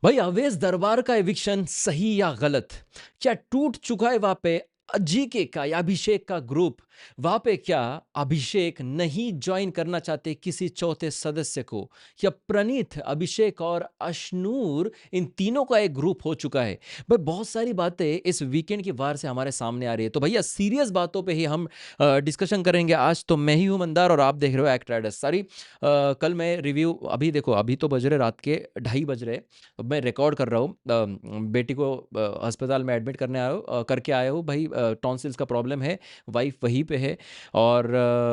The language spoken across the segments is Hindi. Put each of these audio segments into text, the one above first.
भाई अवेश दरबार का एविक्शन सही या गलत? क्या टूट चुका है वहां पे जीके का या अभिषेक का ग्रुप? वहां पे क्या अभिषेक नहीं ज्वाइन करना चाहते किसी चौथे सदस्य को, या प्रणीत, अभिषेक और अशनूर इन तीनों का एक ग्रुप हो चुका है? भाई बहुत सारी बातें इस वीकेंड की वार से हमारे सामने आ रही है, तो भैया सीरियस बातों पे ही हम डिस्कशन करेंगे आज। तो मैं ही हूं मंदार और आप देख रहे हो एक्ट राइडर्स। सारी कल मैं रिव्यू, अभी देखो अभी तो बज रहे रात के 2:30 बज रहे। अब मैं रिकॉर्ड कर रहा हूँ, बेटी को अस्पताल में एडमिट करके आया हूँ भाई। टॉन्सिल्स का प्रॉब्लम है, वाइफ वहीं पे है और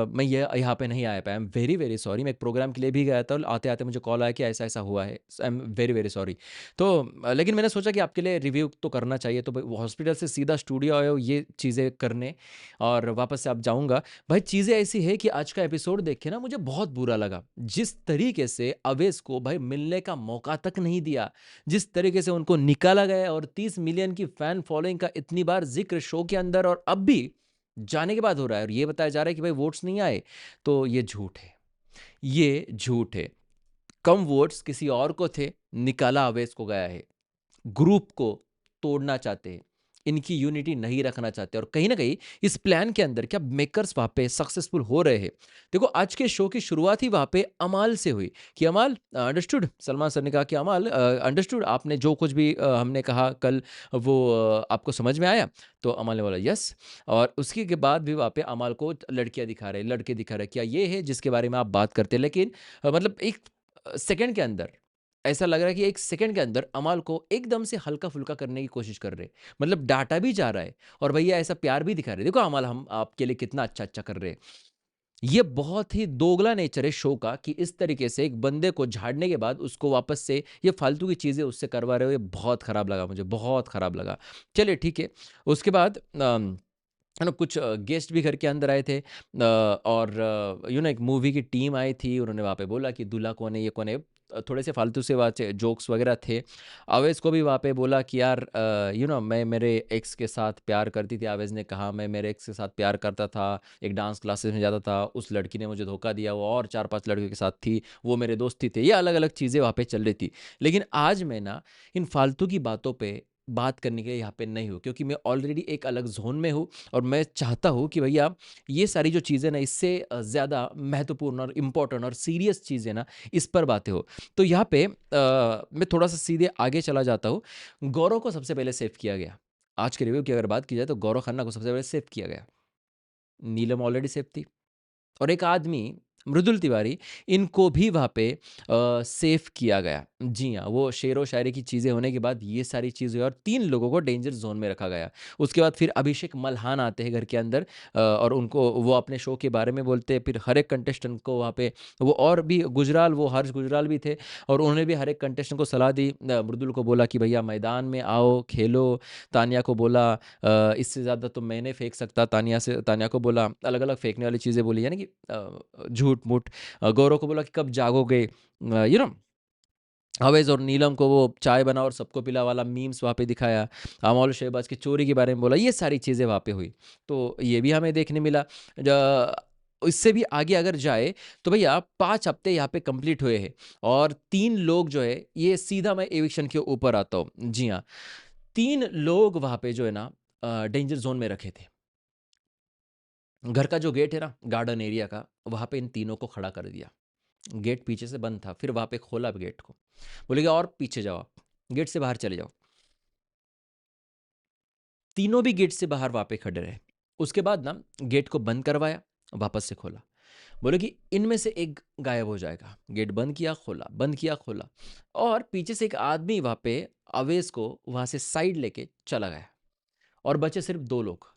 मैं ये यहाँ पे नहीं आ पाया। आई एम वेरी वेरी सॉरी। मैं एक प्रोग्राम के लिए भी गया था, आते आते मुझे कॉल आया कि ऐसा ऐसा हुआ है। आई एम वेरी वेरी सॉरी। तो लेकिन मैंने सोचा कि आपके लिए रिव्यू तो करना चाहिए, तो हॉस्पिटल से सीधा स्टूडियो आया हूँ ये चीज़ें करने, और वापस से आप जाऊँगा। भाई चीज़ें ऐसी है कि आज का एपिसोड देख के ना मुझे बहुत बुरा लगा, जिस तरीके से अवेश को भाई मिलने का मौका तक नहीं दिया, जिस तरीके से उनको निकाला गया, और 30 मिलियन की फैन फॉलोइंग का इतनी बार जिक्र शो के अंदर और अब भी जाने के बाद हो रहा है, और ये बताया जा रहा है कि भाई वोट्स नहीं आए। तो ये झूठ है, ये झूठ है। कम वोट्स किसी और को थे, निकाला अवेश को गया है। ग्रुप को तोड़ना चाहते हैं, इनकी यूनिटी नहीं रखना चाहते, और कहीं ना कहीं इस प्लान के अंदर क्या मेकर्स वहां पे सक्सेसफुल हो रहे हैं। देखो आज के शो की शुरुआत ही वहां पे अमाल से हुई कि अमाल अंडरस्टूड। सलमान सर ने कहा कि अमाल अंडरस्टूड, आपने जो कुछ भी हमने कहा कल वो आपको समझ में आया? तो अमाल ने बोला यस। और उसके के बाद भी वहां पे अमाल को लड़कियां दिखा रहे, लड़के दिखा रहे, क्या ये है जिसके बारे में आप बात करते हैं? लेकिन मतलब एक सेकंड के अंदर ऐसा लग रहा है कि एक सेकंड के अंदर अमाल को एकदम से हल्का फुल्का करने की कोशिश कर रहे, मतलब डांटा भी जा रहा है और भैया ऐसा प्यार भी दिखा रहे, देखो अमाल हम आपके लिए कितना अच्छा अच्छा कर रहे हैं। ये बहुत ही दोगला नेचर है शो का कि इस तरीके से एक बंदे को झाड़ने के बाद उसको वापस से ये फालतू की चीजें उससे करवा रहे हो। ये बहुत खराब लगा, मुझे बहुत खराब लगा। चलिए ठीक है। उसके बाद है ना, कुछ गेस्ट भी घर के अंदर आए थे, और एक मूवी की टीम आई थी। उन्होंने वहाँ पे बोला कि दूल्हा कौन है, ये कौन है। थोड़े से फालतू से वहाँ से जोक्स वगैरह थे। आवेज़ को भी वहाँ पे बोला कि यार मैं मेरे एक्स के साथ प्यार करती थी। आवेज़ ने कहा मैं मेरे एक्स के साथ प्यार करता था, एक डांस क्लासेस में जाता था, उस लड़की ने मुझे धोखा दिया, वो और 4-5 लड़कियों के साथ थी, वो मेरे दोस्त ही थे। ये अलग अलग चीज़ें वहाँ पे चल रही थी। लेकिन आज मैं ना इन फालतू की बातों पे बात करने के लिए यहाँ पे नहीं हूँ, क्योंकि मैं ऑलरेडी एक अलग जोन में हूँ। और मैं चाहता हूँ कि भैया ये सारी जो चीज़ें ना, इससे ज़्यादा महत्वपूर्ण और इम्पोर्टेंट और सीरियस चीज़ें ना, इस पर बातें हो। तो यहाँ पे मैं थोड़ा सा सीधे आगे चला जाता हूँ। गौरव को सबसे पहले सेव किया गया। आज के रिव्यू की अगर बात की जाए तो गौरव खन्ना को सबसे पहले सेव किया गया। नीलम ऑलरेडी सेव थी, और एक आदमी मृदुल तिवारी, इनको भी वहाँ पे सेफ किया गया। जी हाँ, वो शेर व शायरी की चीज़ें होने के बाद ये सारी चीज़ें हुई और 3 लोगों को डेंजर ज़ोन में रखा गया। उसके बाद फिर अभिषेक मल्हान आते हैं घर के अंदर, और उनको वो अपने शो के बारे में बोलते हैं। फिर हर एक कंटेस्टेंट को वहाँ पे वो, और भी गुजराल, वो हर्ष गुजराल भी थे, और उन्होंने भी हर एक कंटेस्टेंट को सलाह दी। मृदुल को बोला कि भैया मैदान में आओ, खेलो। तानिया को बोला इससे ज़्यादा तो मैं नहीं फेंक सकता। तानिया को बोला अलग अलग फेंकने वाली चीज़ें बोली, यानी कि झूठ मूठ। गौरव को बोला कि कब जागोगे, यू नो। अवैज और नीलम को वो चाय बना और सबको पिला वाला मीम्स वहाँ पे दिखाया। अमोल और शहबाज की चोरी के बारे में बोला। ये सारी चीज़ें वहाँ पे हुई, तो ये भी हमें देखने मिला। इससे भी आगे अगर जाए तो भैया 5 हफ्ते यहाँ पे कंप्लीट हुए हैं, और 3 लोग जो है, ये सीधा मैं एविक्शन के ऊपर आता हूँ। जी हाँ, 3 लोग वहाँ पे जो है ना डेंजर जोन में रखे थे। घर का जो गेट है ना गार्डन एरिया का, वहाँ पे इन तीनों को खड़ा कर दिया। गेट पीछे से बंद था, फिर वहाँ पे खोला गेट को, बोले कि और पीछे जाओ, आप गेट से बाहर चले जाओ। तीनों भी गेट से बाहर वहाँ पे खड़े रहे। उसके बाद ना गेट को बंद करवाया, वापस से खोला, बोले कि इनमें से एक गायब हो जाएगा। गेट बंद किया, खोला, बंद किया, खोला, और पीछे से एक आदमी वहाँ पे अवेश को वहाँ से साइड लेके चला गया। और बचे सिर्फ 2 लोग,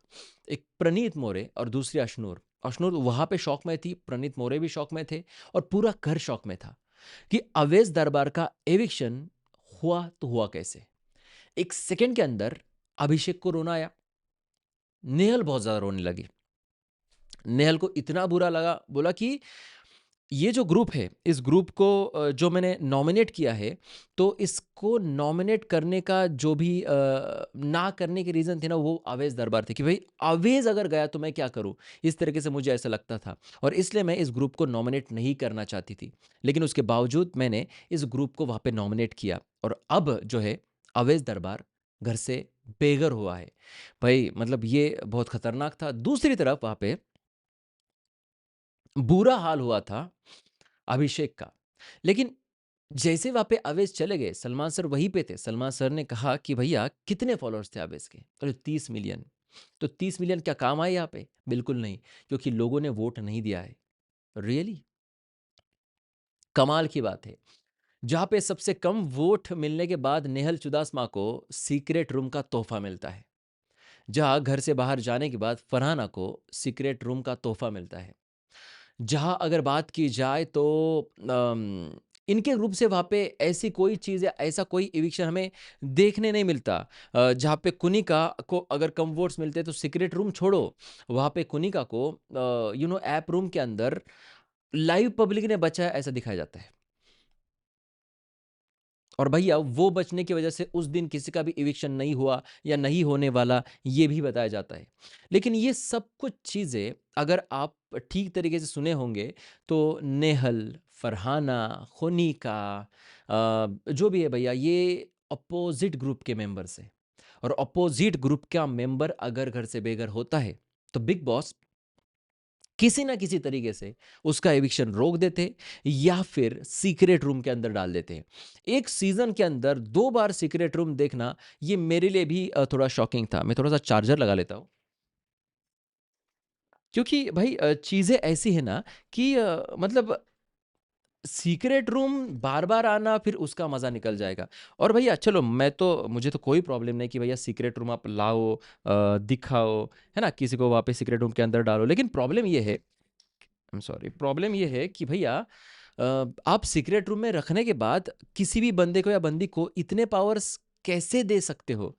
एक प्रणीत मोरे और दूसरी अशनूर। अशनूर वहां पे शौक में थी, प्रणीत मोरे भी शौक में थे, और पूरा घर शौक में था कि अवैध दरबार का एविक्शन हुआ तो हुआ कैसे। एक सेकंड के अंदर अभिषेक को रोना आया। नेहल बहुत ज्यादा रोने लगी। नेहल को इतना बुरा लगा, बोला कि ये जो ग्रुप है, इस ग्रुप को जो मैंने नॉमिनेट किया है, तो इसको नॉमिनेट करने का जो भी ना करने के रीज़न थे ना, वो अवैज़ दरबार थे कि भाई अवैज़ अगर गया तो मैं क्या करूँ? इस तरीके से मुझे ऐसा लगता था और इसलिए मैं इस ग्रुप को नॉमिनेट नहीं करना चाहती थी। लेकिन उसके बावजूद मैंने इस ग्रुप को वहाँ पे नॉमिनेट किया और अब जो है अवैज़ दरबार घर से बेघर हुआ है। भाई मतलब ये बहुत खतरनाक था। दूसरी तरफ वहाँ पे बुरा हाल हुआ था अभिषेक का। लेकिन जैसे वहाँ पे अवेश चले गए, सलमान सर वहीं पे थे। सलमान सर ने कहा कि भैया कितने फॉलोअर्स थे अवेश के? अरे 30 मिलियन। तो 30 मिलियन क्या काम आए यहाँ पे? बिल्कुल नहीं, क्योंकि लोगों ने वोट नहीं दिया है। रियली? कमाल की बात है। जहाँ पे सबसे कम वोट मिलने के बाद नेहल चुदासमा को सीक्रेट रूम का तोहफ़ा मिलता है। जहाँ घर से बाहर जाने के बाद फरहाना को सीक्रेट रूम का तोहफ़ा मिलता है। जहाँ अगर बात की जाए तो इनके ग्रुप से वहाँ पे ऐसी कोई चीज़ या ऐसा कोई इविक्शन हमें देखने नहीं मिलता। जहाँ पे कुनिका को अगर कम वोट्स मिलते तो सीक्रेट रूम छोड़ो, वहाँ पे कुनिका को ऐप रूम के अंदर लाइव पब्लिक ने बचाया ऐसा दिखाया जाता है। और भैया वो बचने की वजह से उस दिन किसी का भी इविक्शन नहीं हुआ या नहीं होने वाला, ये भी बताया जाता है। लेकिन ये सब कुछ चीज़ें अगर आप ठीक तरीके से सुने होंगे तो नेहल, फरहाना, खुनीका जो भी है भैया, ये अपोज़िट ग्रुप के मेंबर्स हैं और अपोज़िट ग्रुप का मेंबर अगर घर से बेघर होता है, तो बिग बॉस किसी ना किसी तरीके से उसका एविक्शन रोक देते या फिर सीक्रेट रूम के अंदर डाल देते हैं। एक सीजन के अंदर 2 बार सीक्रेट रूम देखना ये मेरे लिए भी थोड़ा शॉकिंग था। मैं थोड़ा-सा चार्जर लगा लेता हूँ। क्योंकि भाई चीज़ें ऐसी हैं ना कि मतलब सीक्रेट रूम बार-बार आना फिर उसका मज़ा निकल जाएगा। और भैया चलो मुझे तो कोई प्रॉब्लम नहीं कि भैया सीक्रेट रूम आप लाओ, दिखाओ, है ना? किसी को वहाँ पे सीक्रेट रूम के अंदर डालो। लेकिन प्रॉब्लम ये है, आई एम सॉरी, प्रॉब्लम ये है कि भैया आप सीक्रेट रूम में रखने के बाद किसी भी बंदे को या बंदी को इतने पावर्स कैसे दे सकते हो?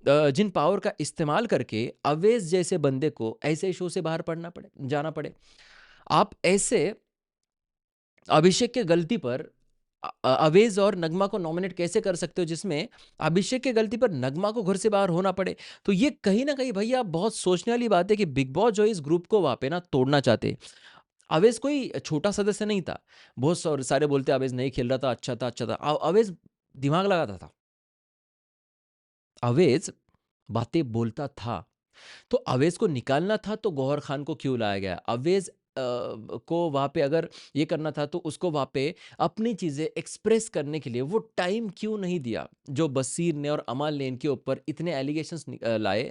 जिन पावर का इस्तेमाल करके अवेश जैसे बंदे को ऐसे शो से बाहर जाना पड़े। आप ऐसे अभिषेक के गलती पर अवेज और नगमा को नॉमिनेट कैसे कर सकते हो जिसमें अभिषेक के गलती पर नगमा को घर से बाहर होना पड़े? तो ये कहीं ना कहीं भैया बहुत सोचने वाली बात है कि बिग बॉस जो है इस ग्रुप को वहां पे ना तोड़ना चाहते। अवेश कोई छोटा सदस्य नहीं था। बहुत सारे बोलते अवेश नहीं खेल रहा था, अच्छा था। अवेश दिमाग लगाता था। अवेश बातें बोलता था। तो अवेश को निकालना था तो गौहर खान को क्यों लाया गया? अवेश को वहाँ पे अगर ये करना था तो उसको वहाँ पे अपनी चीज़ें एक्सप्रेस करने के लिए वो टाइम क्यों नहीं दिया? जो बसीर ने और अमाल ने इनके ऊपर इतने एलिगेशंस लाए,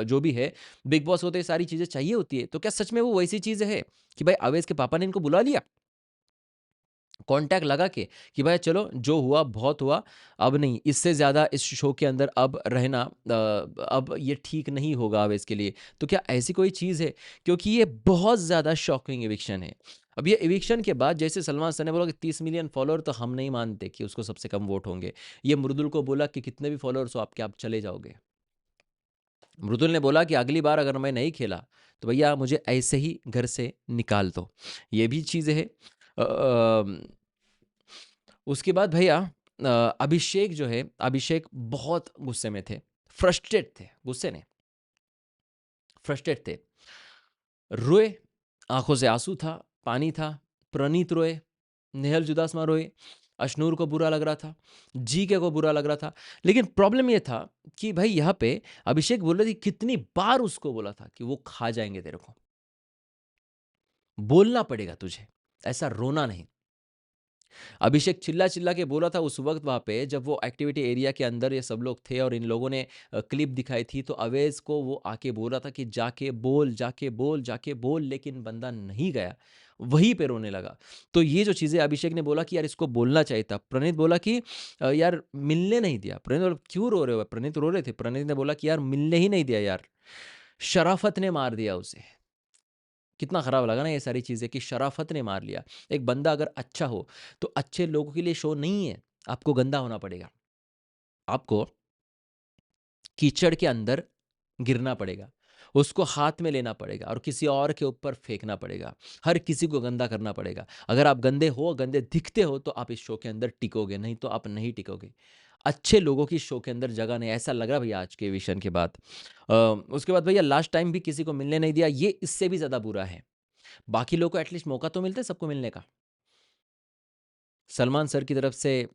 जो भी है, बिग बॉस को तो ये सारी चीज़ें चाहिए होती है। तो क्या सच में वो वैसी चीज़ है कि भाई अवेश के पापा ने इनको बुला लिया? कॉन्टैक्ट लगा के कि भाई चलो जो हुआ बहुत हुआ, अब नहीं, इससे ज़्यादा इस शो के अंदर अब रहना अब ये ठीक नहीं होगा अब इसके लिए। तो क्या ऐसी कोई चीज़ है? क्योंकि ये बहुत ज़्यादा शॉकिंग इविक्शन है। अब ये इविक्शन के बाद जैसे सलमान सर ने बोला कि 30 मिलियन फॉलोअर, तो हम नहीं मानते कि उसको सबसे कम वोट होंगे। ये मृदुल को बोला कि कितने भी फॉलोअर्स हो आपके, आप चले जाओगे। मृदुल ने बोला कि अगली बार अगर मैं नहीं खेला तो भैया मुझे ऐसे ही घर से निकाल दो। ये भी चीज़ें हैं। उसके बाद भैया अभिषेक जो है, अभिषेक बहुत गुस्से में थे, फ्रस्ट्रेट थे, गुस्से नहीं, फ्रस्ट्रेट थे। रोए, आंखों से आंसू था, पानी था। प्रणीत रोए, नेहल जुदासमा रोए, अशनूर को बुरा लग रहा था, जीके को बुरा लग रहा था। लेकिन प्रॉब्लम ये था कि भाई यहाँ पे अभिषेक बोल रहे थे, कितनी बार उसको बोला था कि वो खा जाएंगे तेरे को, बोलना पड़ेगा तुझे, ऐसा रोना नहीं। अभिषेक चिल्ला-चिल्ला के बोला था उस वक़्त वहाँ पे जब वो एक्टिविटी एरिया के अंदर ये सब लोग थे और इन लोगों ने क्लिप दिखाई थी, तो अवैज़ को वो आके बोला था कि जाके बोल, जाके बोल, जाके बोल, लेकिन बंदा नहीं गया। वहीं पे रोने लगा। तो ये जो चीज़ें अभिषेक ने बोला कि यार इसको बोलना चाहिए था। प्रणीत बोला कि यार मिलने नहीं दिया। प्रणीत बोला क्यों रो रहे हो? प्रणीत रो रहे थे। प्रणीत ने बोला कि यार मिलने ही नहीं दिया यार। शराफ़त ने मार दिया उसे। कितना खराब लगा ना ये सारी चीज़ें कि शराफ़त ने मार लिया। एक बंदा अगर अच्छा हो, तो अच्छे लोगों के लिए शो नहीं है, आपको गंदा होना पड़ेगा। आपको कीचड़ के अंदर गिरना पड़ेगा। उसको हाथ में लेना पड़ेगा और किसी और के ऊपर फेंकना पड़ेगा, हर किसी को गंदा करना पड़ेगा। अगर आप गंदे हो, गंदे दिखते हो, तो आप इस शो के अंदर टिकोगे, नहीं तो आप नहीं टिकोगे। अच्छे लोगों की शो के अंदर जगह नहीं, ऐसा लग रहा भैया आज के विषन के बाद। उसके बाद भैया लास्ट टाइम भी किसी को मिलने नहीं दिया, ये इससे भी ज़्यादा बुरा है। बाकी लोगों को एटलीस्ट मौका तो मिलता है सबको मिलने का। सलमान सर की तरफ से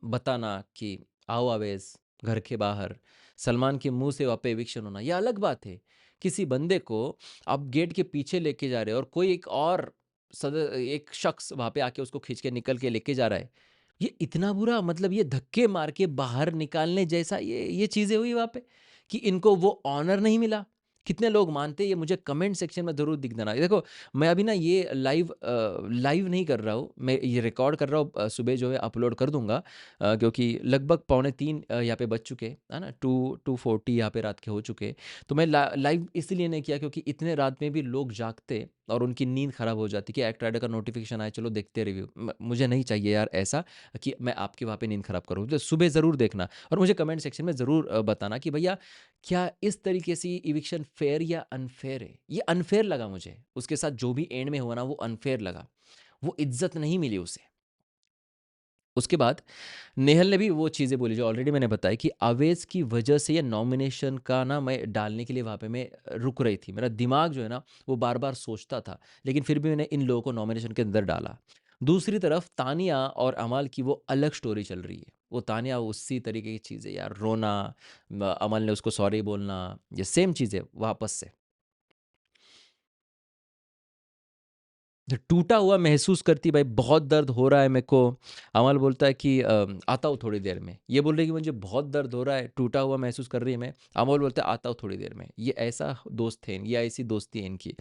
बताना कि आओ आवेश घर के बाहर, सलमान के मुंह से वहाँ पे एविक्शन होना, यह अलग बात है। किसी बंदे को आप गेट के पीछे लेके जा रहे हो और कोई एक और एक शख्स वहाँ पे आके उसको खींच के निकल के लेके जा रहा है, ये इतना बुरा, मतलब ये धक्के मार के बाहर निकालने जैसा ये चीज़ें हुई वहाँ पे, कि इनको वो ऑनर नहीं मिला। कितने लोग मानते हैं, ये मुझे कमेंट सेक्शन में ज़रूर दिख देना। देखो, मैं अभी ना ये लाइव नहीं कर रहा हूँ, मैं ये रिकॉर्ड कर रहा हूँ, सुबह जो है अपलोड कर दूंगा, क्योंकि लगभग 2:45 यहाँ पे बज चुके है ना, 2:40 यहाँ पे रात के हो चुके। तो मैं लाइव इसलिए नहीं किया क्योंकि इतने रात में भी लोग जागते और उनकी नींद खराब हो जाती कि एक्ट राइडर का नोटिफिकेशन आए, चलो देखते रिव्यू। मुझे नहीं चाहिए यार ऐसा कि मैं आपके वहाँ पे नींद खराब करूँ। तो सुबह ज़रूर देखना और मुझे कमेंट सेक्शन में ज़रूर बताना कि भैया क्या इस तरीके से इविक्शन फेयर या अनफेयर है। ये अनफेयर लगा मुझे, उसके साथ जो भी एंड में हुआ ना वो अनफेयर लगा, वो इज्जत नहीं मिली उसे। उसके बाद नेहल ने भी वो चीज़ें बोली जो ऑलरेडी मैंने बताई कि आवेज़ की वजह से ये नॉमिनेशन का ना मैं डालने के लिए वहाँ पे मैं रुक रही थी। मेरा दिमाग जो है ना वो बार-बार सोचता था, लेकिन फिर भी मैंने इन लोगों को नॉमिनेशन के अंदर डाला। दूसरी तरफ तानिया और अमाल की वो अलग स्टोरी चल रही है। वो तानिया उसी तरीके की चीज़ है यार, रोना, अमल ने उसको सॉरी बोलना, ये सेम चीज़ है वापस से। जो टूटा हुआ महसूस करती, भाई बहुत दर्द हो रहा है मेरे को। अमल बोलता है कि आता हूँ थोड़ी देर में। ये बोल रही है कि मुझे बहुत दर्द हो रहा है, टूटा हुआ महसूस कर रही है मैं। अमल बोलता है आता हूँ थोड़ी देर में। ये ऐसा दोस्त थे, ये ऐसी दोस्ती है इनकी।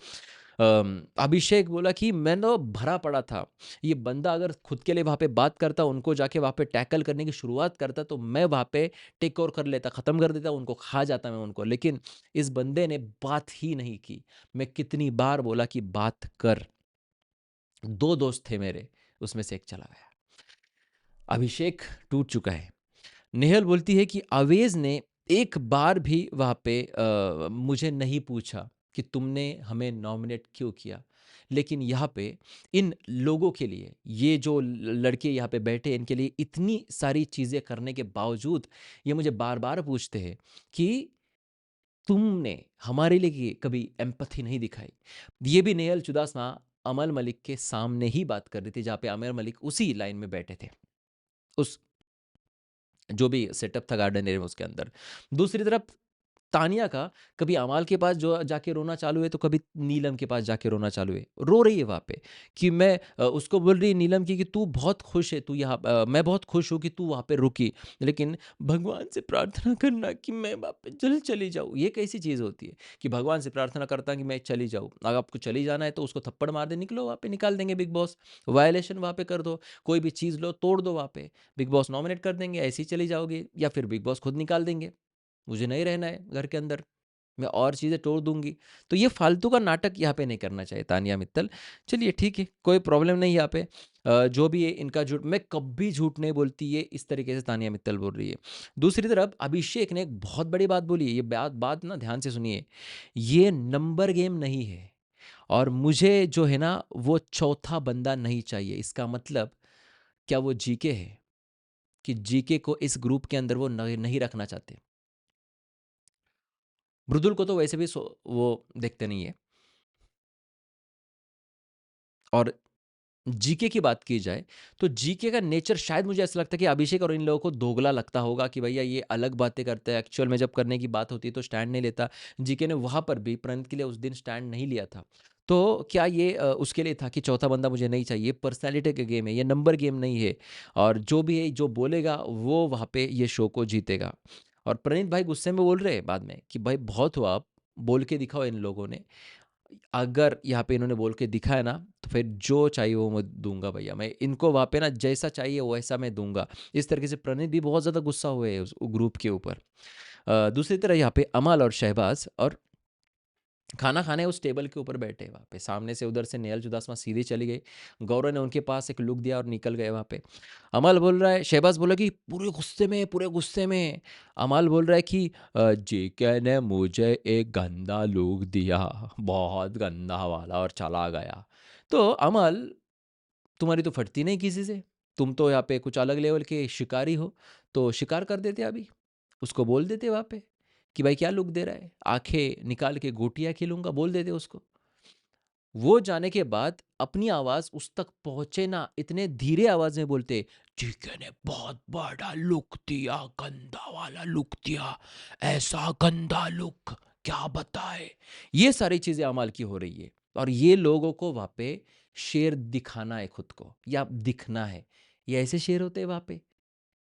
अभिषेक बोला कि मैं तो भरा पड़ा था, ये बंदा अगर खुद के लिए वहाँ पे बात करता, उनको जाके वहाँ पे टैकल करने की शुरुआत करता, तो मैं वहाँ पे टेक ओवर कर लेता, ख़त्म कर देता, उनको खा जाता मैं उनको। लेकिन इस बंदे ने बात ही नहीं की। मैं कितनी बार बोला कि बात कर। दो दोस्त थे मेरे, उसमें से एक चला गया। अभिषेक टूट चुका है। नेहल बोलती है कि अवेज ने एक बार भी वहाँ पे मुझे नहीं पूछा कि तुमने हमें नॉमिनेट क्यों किया। लेकिन यहाँ पे इन लोगों के लिए, ये जो लड़के यहाँ पे बैठे हैं, इनके लिए इतनी सारी चीज़ें करने के बावजूद ये मुझे बार बार पूछते हैं कि तुमने हमारे लिए कभी एम्पैथी नहीं दिखाई। ये भी नेहल चुदासमा अमल मलिक के सामने ही बात कर रही थी, जहाँ पे अमर मलिक उसी लाइन में बैठे थे, उस जो भी सेटअप था गार्डन एरिया में उसके अंदर। दूसरी तरफ तानिया का कभी अमाल के पास जो जाके रोना चालू है, तो कभी नीलम के पास जाके रोना चालू है। रो रही है वहाँ पे कि मैं उसको बोल रही है नीलम की कि तू बहुत खुश है, तू यहाँ मैं बहुत खुश हूँ कि तू वहाँ पे रुकी, लेकिन भगवान से प्रार्थना करना कि मैं वहाँ पे जल्द चली जाऊँ। ये कैसी चीज़ होती है कि भगवान से प्रार्थना करता कि मैं चली जाऊँ? अगर आपको चली जाना है तो उसको थप्पड़ मार दे, निकलो वहाँ पे, निकाल देंगे बिग बॉस। वायलेशन वहाँ पे कर दो, कोई भी चीज़ लो तोड़ दो वहाँ पे, बिग बॉस नॉमिनेट कर देंगे, ऐसे ही चली जाओगी, या फिर बिग बॉस खुद निकाल देंगे। मुझे नहीं रहना है घर के अंदर, मैं और चीज़ें तोड़ दूँगी। तो ये फालतू का नाटक यहाँ पे नहीं करना चाहिए तानिया मित्तल। चलिए ठीक है, कोई प्रॉब्लम नहीं है यहाँ पे। जो भी है इनका झूठ, मैं कभी झूठ नहीं बोलती, ये इस तरीके से तानिया मित्तल बोल रही है। दूसरी तरफ अभिषेक ने एक बहुत बड़ी बात बोली है, ये बात बात ना ध्यान से सुनिए। ये नंबर गेम नहीं है और मुझे जो है ना वो चौथा बंदा नहीं चाहिए। इसका मतलब क्या वो जीके है? कि जीके को इस ग्रुप के अंदर वो नहीं रखना चाहते। मृदुल को तो वैसे भी वो देखते नहीं है। और जीके की बात की जाए तो जीके का नेचर शायद मुझे ऐसा लगता है कि अभिषेक और इन लोगों को दोगला लगता होगा कि भैया ये अलग बातें करते हैं, एक्चुअल में जब करने की बात होती है तो स्टैंड नहीं लेता। जीके ने वहां पर भी प्रणीत के लिए उस दिन स्टैंड नहीं लिया था। तो क्या ये उसके लिए था कि चौथा बंदा मुझे नहीं चाहिए? पर्सनैलिटी का गेम है, ये नंबर गेम नहीं है। और जो भी है, जो बोलेगा वो वहाँ पे ये शो को जीतेगा। और प्रणीत भाई गुस्से में बोल रहे हैं बाद में कि भाई बहुत हुआ, आप बोल के दिखाओ इन लोगों ने। अगर यहाँ पे इन्होंने बोल के दिखाया ना, तो फिर जो चाहिए वो मैं दूंगा भैया, मैं इनको वहाँ पे ना जैसा चाहिए वैसा मैं दूंगा। इस तरीके से प्रणीत भी बहुत ज़्यादा गुस्सा हुए हैं उस ग्रुप के ऊपर। दूसरी तरह यहाँ पे अमल और शहबाज और खाना खाने उस टेबल के ऊपर बैठे वहाँ पे, सामने से उधर से नेहल चुदासमा सीधी चली गई। गौरव ने उनके पास एक लुक दिया और निकल गए वहाँ पे। अमल बोल रहा है, शहबाज बोला कि पूरे गुस्से में, पूरे गुस्से में। अमल बोल रहा है कि जेके ने मुझे एक गंदा लुक दिया, बहुत गंदा वाला, और चला गया। तो अमल, तुम्हारी तो फटती नहीं किसी से, तुम तो यहाँ पे कुछ अलग लेवल के शिकारी हो, तो शिकार कर देते अभी, उसको बोल देते वहाँ पे कि भाई क्या लुक दे रहा है, आंखें निकाल के गोटियां खिलूंगा, बोल देते उसको। वो जाने के बाद अपनी आवाज उस तक पहुंचे ना, इतने धीरे आवाज में बोलते, चीके ने बहुत बड़ा लुक दिया, गंदा वाला लुक दिया, ऐसा गंदा लुक, क्या बताए। ये सारी चीजें अमाल की हो रही है, और ये लोगों को वहां पे शेर दिखाना है खुद को, या दिखना है। ये ऐसे शेर होते हैं वहां पे,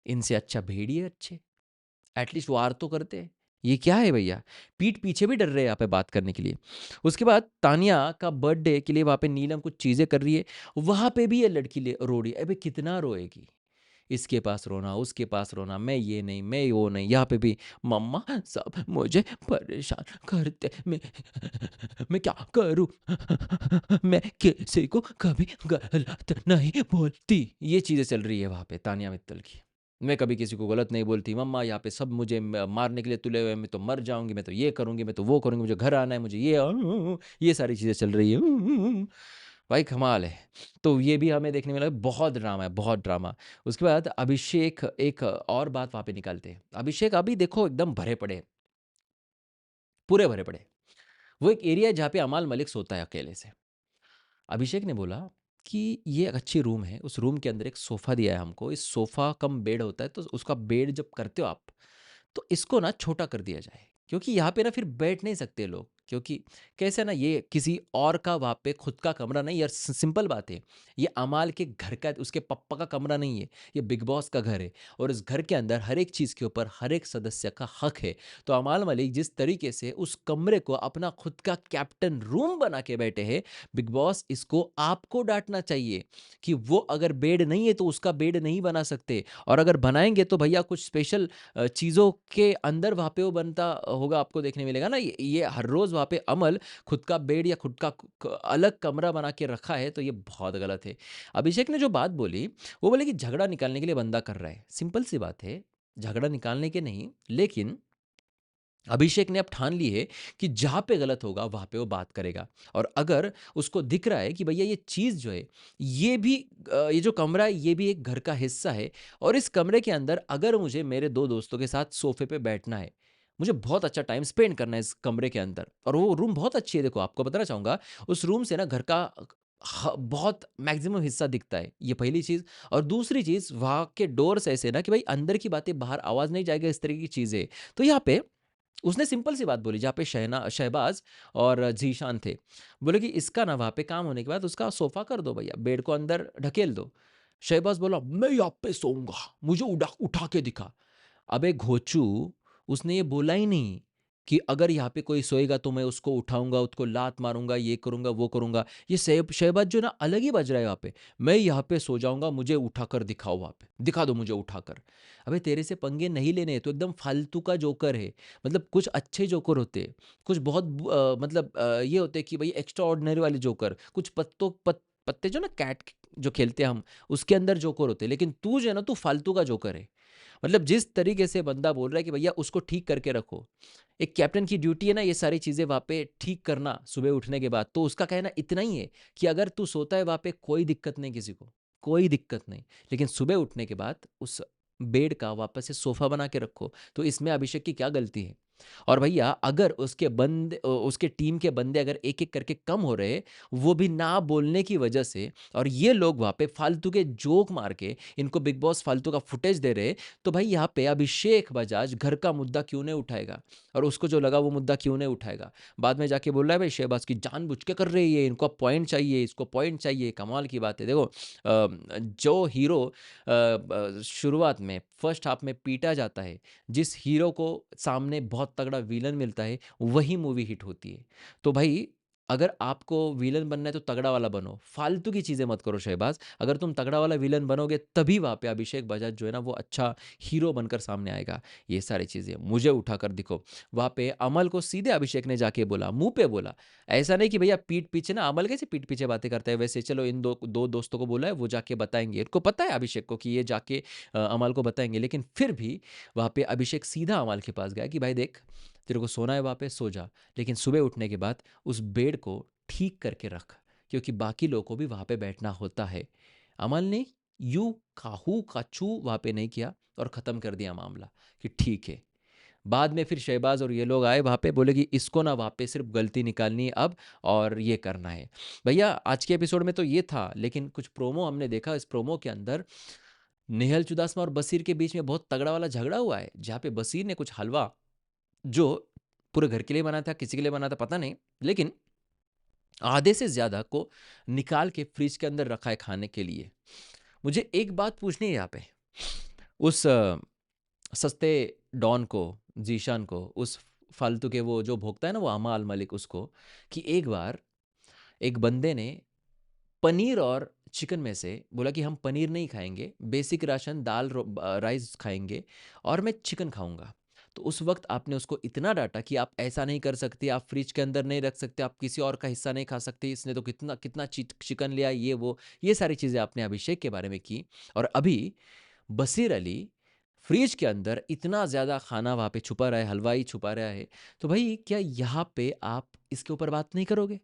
इनसे अच्छा भेड़िए अच्छे, एटलीस्ट वार तो करते हैं। ये क्या है भैया, पीठ पीछे भी डर रहे हैं यहाँ पे बात करने के लिए। उसके बाद तानिया का बर्थडे के लिए वहाँ पे नीलम कुछ चीज़ें कर रही है, वहाँ पे भी ये लड़की रो रही है। अबे कितना रोएगी, इसके पास रोना, उसके पास रोना, मैं ये नहीं, मैं वो नहीं। यहाँ पे भी मम्मा सब मुझे परेशान करते, मैं क्या करूँ, मैं किसी को कभी गलत नहीं बोलती। ये चीज़ें चल रही है वहाँ पे तानिया मित्तल की। मैं कभी किसी को गलत नहीं बोलती मम्मा, यहाँ पे सब मुझे मारने के लिए तुले हुए हैं, मैं तो मर जाऊंगी, मैं तो ये करूंगी, मैं तो वो करूंगी, मुझे घर आना है, मुझे ये सारी चीज़ें चल रही है। भाई कमाल है। तो ये भी हमें देखने मिला, बहुत ड्रामा है, बहुत ड्रामा। उसके बाद अभिषेक एक और बात वहाँ पे निकालते हैं। अभिषेक अभी देखो एकदम भरे पड़े हैं, पूरे भरे पड़े हैं। वो एक एरिया है जहाँ पे अमाल मलिक सोता है अकेले से। अभिषेक ने बोला कि ये एक अच्छी रूम है, उस रूम के अंदर एक सोफ़ा दिया है हमको, इस सोफ़ा कम बेड होता है, तो उसका बेड जब करते हो आप, तो इसको ना छोटा कर दिया जाए, क्योंकि यहाँ पे ना फिर बैठ नहीं सकते लोग, क्योंकि कैसे ना, ये किसी और का वहाँ पे खुद का कमरा नहीं यार, सिंपल बात है। ये अमाल के घर का, उसके पप्पा का कमरा नहीं है, ये बिग बॉस का घर है, और इस घर के अंदर हर एक चीज़ के ऊपर हर एक सदस्य का हक है। तो अमाल मलिक जिस तरीके से उस कमरे को अपना खुद का कैप्टन रूम बना के बैठे हैं, बिग बॉस इसको आपको डांटना चाहिए कि वो अगर बेड नहीं है तो उसका बेड नहीं बना सकते, और अगर बनाएंगे तो भैया कुछ स्पेशल चीज़ों के अंदर वहाँ पे वो बनता होगा, आपको देखने मिलेगा ना। ये हर रोज़ वहाँ पे अमल खुद का बेड या खुद का अलग कमरा बना के रखा है, तो ये बहुत गलत है। अभिषेक ने जो बात बोली, वो बोले कि झगड़ा निकालने के लिए बंदा कर रहा है, सिंपल सी बात है, झगड़ा निकालने के नहीं, लेकिन अभिषेक ने अब ठान ली है कि जहाँ पे गलत होगा वहाँ पे वो बात करेगा। और अगर उसको दिख रहा है कि भैया ये चीज़ जो है, ये भी ये जो कमरा है ये भी एक घर का हिस्सा है, और इस कमरे के अंदर अगर मुझे मेरे दो दोस्तों के साथ सोफे पे बैठना है, मुझे बहुत अच्छा टाइम स्पेंड करना है इस कमरे के अंदर, और वो रूम बहुत अच्छी है, देखो आपको बताना चाहूँगा, उस रूम से ना घर का बहुत मैक्सिमम हिस्सा दिखता है, ये पहली चीज़। और दूसरी चीज़, वहाँ के डोर्स ऐसे ना कि भाई अंदर की बातें बाहर आवाज़ नहीं जाएगा, इस तरह की चीज़ें। तो यहाँ पे उसने सिंपल सी बात बोली, जहाँ पे शहबाज और जीशान थे। बोले कि इसका ना वहाँ पे काम होने के बाद उसका सोफ़ा कर दो भैया, बेड को अंदर ढकेल दो। शहबाज बोला मैं यहाँ पे सोऊँगा, मुझे उठा उठा के दिखा। अबे घोचू, उसने ये बोला ही नहीं कि अगर यहाँ पे कोई सोएगा तो मैं उसको उठाऊँगा, उसको लात मारूँगा, ये करूँगा, वो करूँगा। ये शहबाज जो ना अलग ही बज रहा है वहाँ पे। मैं यहाँ पे सो जाऊँगा, मुझे उठाकर दिखाओ वहाँ पे, दिखा दो मुझे उठाकर। अबे तेरे से पंगे नहीं लेने हैं, तो एकदम फालतू का जोकर है। मतलब कुछ अच्छे जोकर होते हैं, कुछ बहुत मतलब ये होते हैं कि भाई एक्स्ट्रा ऑर्डिनरी वाले जोकर, कुछ पत्ते जो ना कैट जो खेलते हैं हम, उसके अंदर जोकर होते हैं, लेकिन तू जो है ना, तू फालतू का जोकर है। मतलब जिस तरीके से बंदा बोल रहा है कि भैया उसको ठीक करके रखो, एक कैप्टन की ड्यूटी है ना ये सारी चीज़ें वहाँ पे ठीक करना सुबह उठने के बाद, तो उसका कहना इतना ही है कि अगर तू सोता है वहाँ पे कोई दिक्कत नहीं किसी को, कोई दिक्कत नहीं, लेकिन सुबह उठने के बाद उस बेड का वापस से सोफा बना के रखो। तो इसमें अभिषेक की क्या गलती है। और भैया अगर उसके टीम के बंदे अगर एक एक करके कम हो रहे, वो भी ना बोलने की वजह से, और ये लोग वहाँ पे फालतू के जोक मार के इनको बिग बॉस फालतू का फुटेज दे रहे, तो भाई यहाँ पे अभिषेक बजाज घर का मुद्दा क्यों नहीं उठाएगा, और उसको जो लगा वो मुद्दा क्यों नहीं उठाएगा। बाद में जाके बोल रहा है भाई शहबाज की जानबूझ के कर रही है, इनको पॉइंट चाहिए, इसको पॉइंट चाहिए। कमाल की बात है। देखो जो हीरो शुरुआत में फर्स्ट हाफ में पीटा जाता है, जिस हीरो को सामने बहुत तगड़ा विलन मिलता है, वही मूवी हिट होती है। तो भाई अगर आपको विलन बनना है तो तगड़ा वाला बनो, फालतू की चीज़ें मत करो शहबाज। अगर तुम तगड़ा वाला विलन बनोगे तभी वहाँ पे अभिषेक बजाज जो है ना वो अच्छा हीरो बनकर सामने आएगा। ये सारी चीज़ें मुझे उठाकर दिखो। वहाँ पे अमल को सीधे अभिषेक ने जाके बोला, मुँह पे बोला। ऐसा नहीं कि भैया पीठ पीछे ना, अमल कैसे पीठ पीछे बातें करता है वैसे चलो इन दो दोस्तों को बोला है वो जाके बताएँगे। इनको पता है अभिषेक को कि ये जाके अमल को बताएँगे, लेकिन फिर भी वहाँ पे अभिषेक सीधा अमल के पास गया कि भाई देख, तेरे को सोना है वहाँ पे सो जा, लेकिन सुबह उठने के बाद उस बेड को ठीक करके रख, क्योंकि बाकी लोगों को भी वहाँ पे बैठना होता है। अमल ने यूं काहू काचू वहाँ पे नहीं किया और ख़त्म कर दिया मामला कि ठीक है। बाद में फिर शहबाज और ये लोग आए वहाँ पे, बोले कि इसको ना वहाँ पे सिर्फ गलती निकालनी है अब और ये करना है। भैया आज के एपिसोड में तो ये था, लेकिन कुछ प्रोमो हमने देखा, इस प्रोमो के अंदर नेहल चुदासमा और बसीर के बीच में बहुत तगड़ा वाला झगड़ा हुआ है, जहाँ पे बसीर ने कुछ हलवा जो पूरे घर के लिए बना था, किसी के लिए बना था पता नहीं, लेकिन आधे से ज़्यादा को निकाल के फ्रिज के अंदर रखा है खाने के लिए। मुझे एक बात पूछनी है यहाँ पे, उस सस्ते डॉन को, जीशान को, उस फालतू के वो जो भोगता है ना वो अमा अल मलिक उसको, कि एक बार एक बंदे ने पनीर और चिकन में से बोला कि हम पनीर नहीं खाएंगे, बेसिक राशन दाल राइस खाएंगे और मैं चिकन खाऊंगा। तो उस वक्त आपने उसको इतना डांटा कि आप ऐसा नहीं कर सकते, आप फ्रिज के अंदर नहीं रख सकते, आप किसी और का हिस्सा नहीं खा सकते, इसने तो कितना कितना चिकन लिया, ये वो, ये सारी चीज़ें आपने अभिषेक के बारे में की। और अभी बसीर अली फ्रिज के अंदर इतना ज़्यादा खाना वहाँ पे छुपा रहा है, हलवाई छुपा रहा है, तो भाई क्या यहाँ पे आप इसके ऊपर बात नहीं करोगे?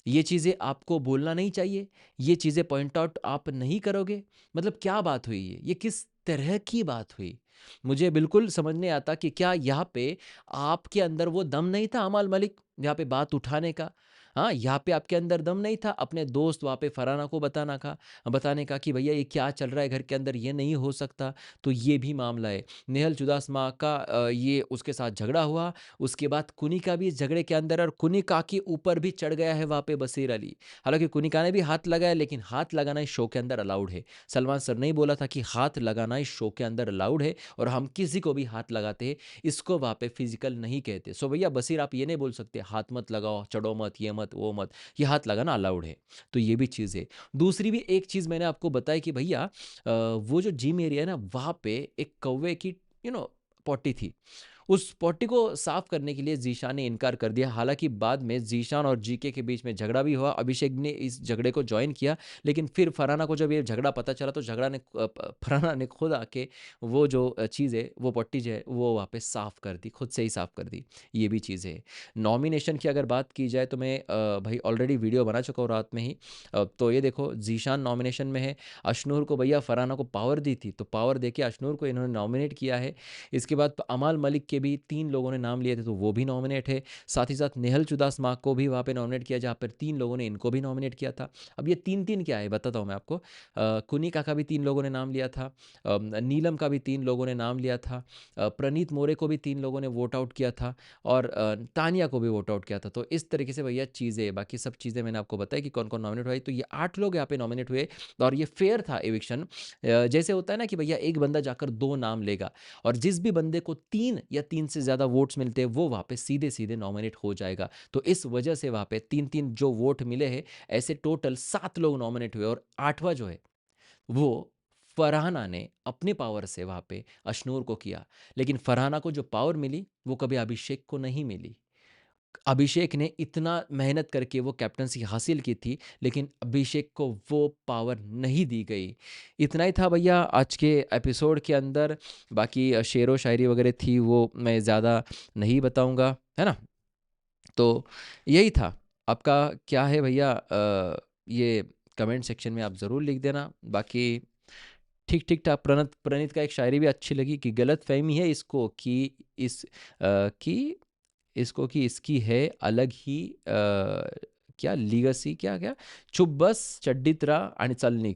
ये चीज़ें आपको बोलना नहीं चाहिए? ये चीज़ें पॉइंट आउट आप नहीं करोगे? मतलब क्या बात हुई ये? किस तरह की बात हुई? मुझे बिल्कुल समझ नहीं आता कि क्या यहाँ पे आपके अंदर वो दम नहीं था अमाल मलिक, यहाँ पे बात उठाने का? हाँ, यहाँ पे आपके अंदर दम नहीं था अपने दोस्त वहाँ पे फरहाना को बताने का कि भैया ये क्या चल रहा है घर के अंदर, ये नहीं हो सकता। तो ये भी मामला है। नेहल चुदासमा का ये उसके साथ झगड़ा हुआ, उसके बाद कुनिका भी इस झगड़े के अंदर है और कुनिका के ऊपर भी चढ़ गया है वहाँ पे बसीर अली। हालांकि कुनिका ने भी हाथ लगाया, लेकिन हाथ लगाना इस शो के अंदर अलाउड है। सलमान सर ने ही बोला था कि हाथ लगाना इस शो के अंदर अलाउड है और हम किसी को भी हाथ लगाते हैं, इसको वहाँ पे फिजिकल नहीं कहते। सो भैया बसीर आप ये नहीं बोल सकते हाथ मत लगाओ, चढ़ो मत, ये मत वो मत, ये हाथ लगाना अलाउड है। तो ये भी चीज़ है। दूसरी भी एक चीज़ मैंने आपको बताई कि भैया वो जो जिम एरिया है ना वहाँ पे एक कौवे की पॉटी थी। उस पॉटी को साफ करने के लिए जीशान ने इनकार कर दिया। हालांकि बाद में जीशान और जीके के बीच में झगड़ा भी हुआ, अभिषेक ने इस झगड़े को ज्वाइन किया, लेकिन फिर फरहाना को जब ये झगड़ा पता चला तो फरहाना ने खुद आके वो जो चीज़ है, वो पॉटी जो है वो वहाँ पे साफ कर दी, खुद से ही साफ कर दी। ये भी चीज़ है। नॉमिनेशन की अगर बात की जाए तो मैं भाई ऑलरेडी वीडियो बना चुका हूँ रात में ही। तो ये देखो जीशान नॉमिनेशन में है। अशनूर को भैया फरहाना को पावर दी थी, तो पावर दे के अशनूर को इन्होंने नॉमिनेट किया है। इसके बाद अमाल मलिक के भी 3 लोगों ने नाम लिए थे, तो वो भी नॉमिनेट है। साथ ही साथ नेहल चुदासमा को भी वहाँ पे नॉमिनेट किया, जहाँ पर 3 लोगों ने इनको भी नॉमिनेट किया था। अब ये 3-3 क्या है बताता हूँ मैं आपको। कुनिका का भी 3 लोगों ने नाम लिया था, नीलम का भी 3 लोगों ने नाम लिया था, प्रणीत मोरे को भी 3 लोगों ने वोट आउट किया था और तानिया को भी वोट आउट किया था। तो इस तरीके से भैया चीज़ें, बाकी सब चीज़ें मैंने आपको बताई कि कौन-कौन नॉमिनेट हुआ है। तो ये 8 लोग यहाँ पे नॉमिनेट हुए और ये फेयर था एविक्शन। जैसे होता है ना कि भैया एक बंदा जाकर 2 नाम लेगा और जिस भी बंदे को 3 या 3 से ज़्यादा वोट्स मिलते हैं वो वहाँ पे सीधे-सीधे नॉमिनेट हो जाएगा। तो इस वजह से वहाँ पे 3-3 जो वोट मिले हैं, ऐसे टोटल 7 लोग नॉमिनेट हुए और 8वां जो है वो फरहाना ने अपने पावर से वहाँ पे अशनूर को किया। लेकिन फरहाना को जो पावर मिली वो कभी अभिषेक को नहीं मिली। अभिषेक ने इतना मेहनत करके वो कैप्टनसी हासिल की थी, लेकिन अभिषेक को वो पावर नहीं दी गई। इतना ही था भैया आज के एपिसोड के अंदर। बाकी शेरो शायरी वगैरह थी वो मैं ज़्यादा नहीं बताऊंगा, है ना? तो यही था। आपका क्या है भैया, ये कमेंट सेक्शन में आप ज़रूर लिख देना। बाकी ठीक ठीक ठाक। प्रणीत का एक शायरी भी अच्छी लगी कि गलत फहमी है इसको कि कि इसको कि इसकी है अलग ही क्या लीगसी, क्या क्या, चुप बस चड्डीत राहा आणि चल निघ।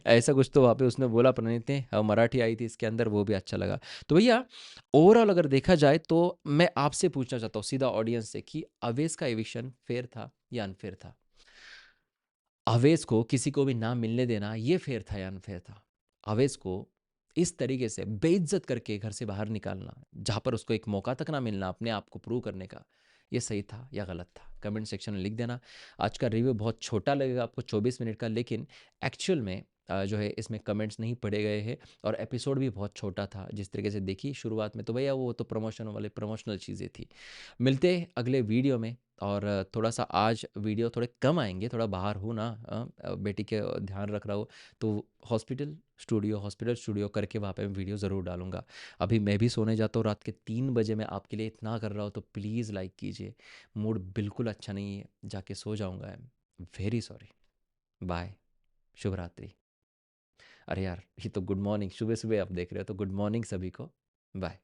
ऐसा कुछ तो वहाँ पे उसने बोला प्रणीत ने। मराठी आई थी इसके अंदर, वो भी अच्छा लगा। तो भैया ओवरऑल अगर देखा जाए तो मैं आपसे पूछना चाहता हूँ सीधा ऑडियंस से कि अवेश का एविक्शन फेयर था या अनफेयर था? अवेश को किसी को भी ना मिलने देना ये फेयर था या अनफेयर था? अवेश को इस तरीके से बेइज्जत करके घर से बाहर निकालना, जहाँ पर उसको एक मौका तक ना मिलना अपने आप को प्रूव करने का, ये सही था या गलत था? कमेंट सेक्शन में लिख देना। आज का रिव्यू बहुत छोटा लगेगा आपको, 24 मिनट का, लेकिन एक्चुअल में जो है इसमें कमेंट्स नहीं पढ़े गए हैं और एपिसोड भी बहुत छोटा था। जिस तरीके से देखी शुरुआत में तो भैया वो तो प्रमोशन वाले प्रमोशनल चीज़ें थी। मिलते हैं अगले वीडियो में। और थोड़ा सा आज वीडियो थोड़े कम आएंगे, थोड़ा बाहर हूँ ना, बेटी के ध्यान रख रहा हूँ, तो हॉस्पिटल स्टूडियो करके वहाँ पे मैं वीडियो ज़रूर डालूंगा। अभी मैं भी सोने जाता हूँ, रात के 3 बजे मैं आपके लिए इतना कर रहा हूँ, तो प्लीज़ लाइक कीजिए। मूड बिल्कुल अच्छा नहीं है, जाके सो जाऊँगा। I am very sorry. Bye. शुभ रात्रि। अरे यार, ये तो गुड मॉर्निंग, सुबह सुबह आप देख रहे हो, तो गुड मॉर्निंग सभी को। बाय।